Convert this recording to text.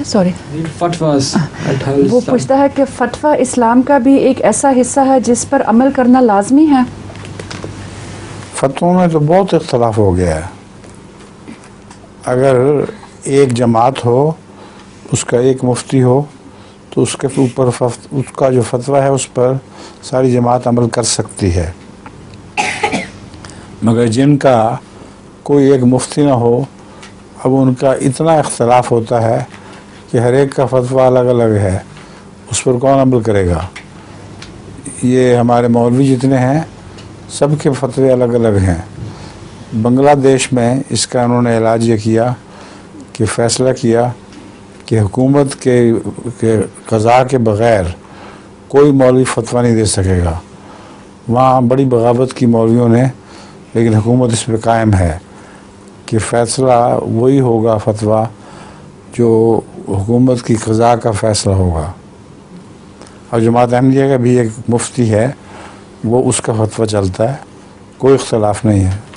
Sorry, वो पूछता है कि फतवा इस्लाम का भी एक ऐसा हिस्सा है जिस पर अमल करना लाजमी है। फतवों में तो बहुत इख्तलाफ हो गया है। अगर एक जमात हो, उसका एक मुफ्ती हो, तो उसके ऊपर उसका जो फतवा है उस पर सारी जमात अमल कर सकती है। मगर जिनका कोई एक मुफ्ती ना हो, अब उनका इतना इख्तलाफ होता है कि हर एक का फतवा अलग अलग है, उस पर कौन अमल करेगा। ये हमारे मौलवी जितने हैं सबके फतवे अलग अलग हैं। बांग्लादेश में इसका उन्होंने इलाज ये किया कि फ़ैसला किया कि हुकूमत के क़ज़ा के बग़ैर कोई मौलवी फतवा नहीं दे सकेगा। वहाँ बड़ी बगावत की मौलवियों ने, लेकिन हुकूमत इस पर कायम है कि फ़ैसला वही होगा फतवा जो हुकूमत की क़ज़ा का फ़ैसला होगा। और जमात अहमदिया का भी एक मुफ्ती है, वो उसका फतवा चलता है, कोई इख्तलाफ नहीं है।